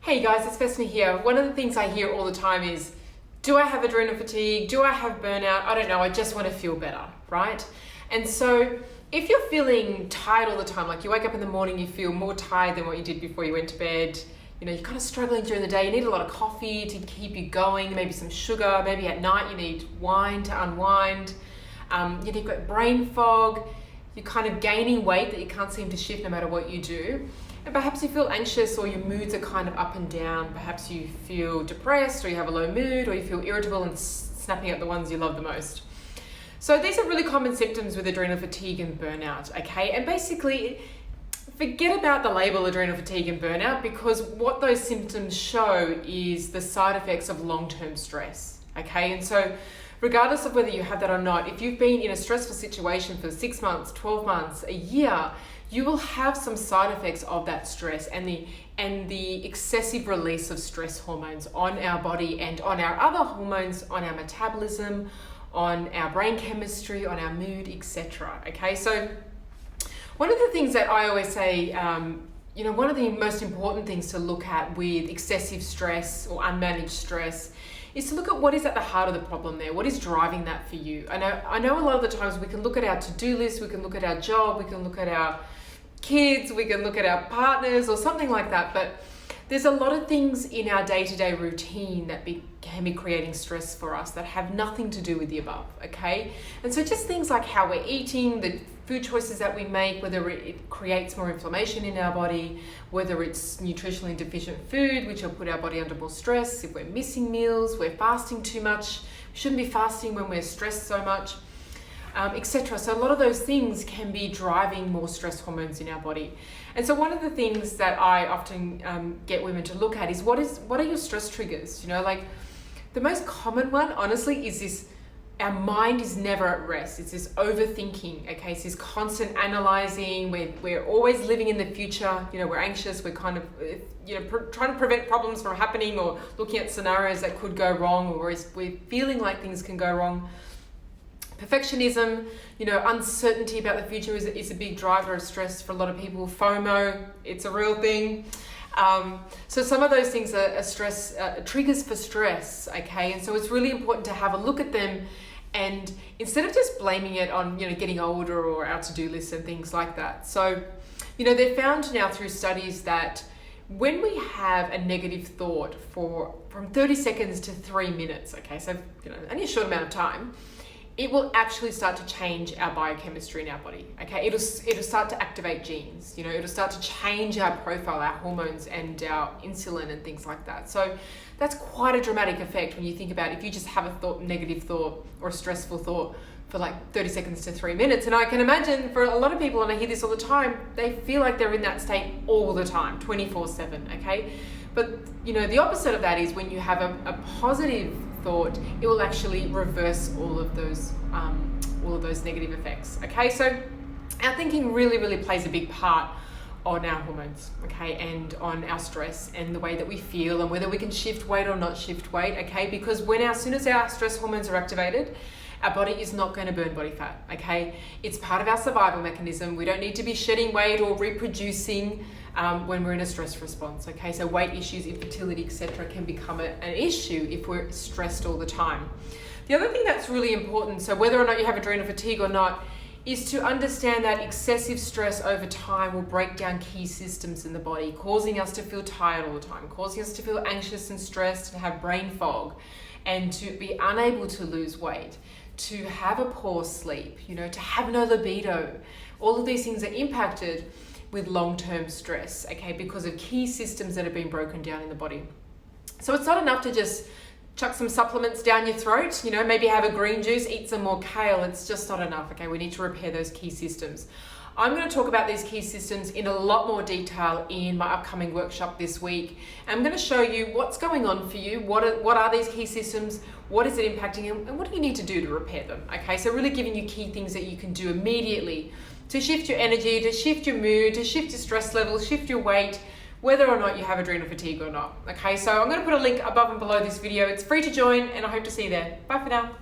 Hey guys, it's Vesna here. One of the things I hear all the time is, do I have adrenal fatigue? Do I have burnout? I don't know, I just want to feel better, right? And so if you're feeling tired all the time, like you wake up in the morning, you feel more tired than what you did before you went to bed, you're kind of struggling during the day, you need a lot of coffee to keep you going, maybe some sugar, maybe at night you need wine to unwind, you've got brain fog, you're kind of gaining weight that you can't seem to shift no matter what you do. And perhaps you feel anxious or your moods are kind of up and down. Perhaps you feel depressed or you have a low mood or you feel irritable and snapping at the ones you love the most. So these are really common symptoms with adrenal fatigue and burnout, okay? And basically, forget about the label adrenal fatigue and burnout because what those symptoms show is the side effects of long-term stress, okay? And so regardless of whether you have that or not, if you've been in a stressful situation for 6 months, 12 months, a year, you will have some side effects of that stress and the excessive release of stress hormones on our body and on our other hormones, on our metabolism, on our brain chemistry, on our mood, etc. Okay, so one of the things that I always say, one of the most important things to look at with excessive stress or unmanaged stress is to look at what is at the heart of the problem there. What is driving that for you? I know a lot of the times we can look at our to-do list, we can look at our job, we can look at our kids, we can look at our partners or something like that, but there's a lot of things in our day-to-day routine that can be creating stress for us that have nothing to do with the above, okay? And so just things like how we're eating, the food choices that we make, whether it creates more inflammation in our body, whether it's nutritionally deficient food, which will put our body under more stress, if we're missing meals, we're fasting too much, we shouldn't be fasting when we're stressed so much, etc. So a lot of those things can be driving more stress hormones in our body. And so one of the things that I often get women to look at is what are your stress triggers? Like the most common one, honestly, is this: our mind is never at rest. It's this overthinking, okay? It's this constant analyzing. We're always living in the future. We're anxious. We're kind of, trying to prevent problems from happening or looking at scenarios that could go wrong, or we're feeling like things can go wrong. Perfectionism, uncertainty about the future is a big driver of stress for a lot of people. FOMO, it's a real thing. So some of those things are stress triggers for stress, okay? And so it's really important to have a look at them, and instead of just blaming it on getting older or our to-do lists and things like that. So they're found now through studies that when we have a negative thought from 30 seconds to 3 minutes, okay, so only a short amount of time, it will actually start to change our biochemistry in our body, okay? It'll start to activate genes, it'll start to change our profile, our hormones and our insulin and things like that. So that's quite a dramatic effect when you think about if you just have a negative thought or a stressful thought for like 30 seconds to 3 minutes. And I can imagine for a lot of people, and I hear this all the time, they feel like they're in that state all the time, 24/7, okay? But the opposite of that is when you have a positive thought, it will actually reverse all of those negative effects, okay? So our thinking really, really plays a big part on our hormones, okay, and on our stress and the way that we feel and whether we can shift weight or not shift weight, okay? Because as soon as our stress hormones are activated, our body is not going to burn body fat, okay? It's part of our survival mechanism. We don't need to be shedding weight or reproducing when we're in a stress response, okay? So weight issues, infertility, etc. can become an issue if we're stressed all the time. The other thing that's really important, so whether or not you have adrenal fatigue or not, is to understand that excessive stress over time will break down key systems in the body, causing us to feel tired all the time, causing us to feel anxious and stressed, to have brain fog, and to be unable to lose weight, to have a poor sleep, to have no libido. All of these things are impacted with long-term stress, okay, because of key systems that have been broken down in the body. So it's not enough to just chuck some supplements down your throat, maybe have a green juice, eat some more kale. It's just not enough, okay? We need to repair those key systems. I'm going to talk about these key systems in a lot more detail in my upcoming workshop this week. I'm going to show you what's going on for you, what are these key systems, what is it impacting, and what do you need to do to repair them, okay? So really giving you key things that you can do immediately to shift your energy, to shift your mood, to shift your stress levels, shift your weight, whether or not you have adrenal fatigue or not, okay? So I'm going to put a link above and below this video. It's free to join, and I hope to see you there. Bye for now.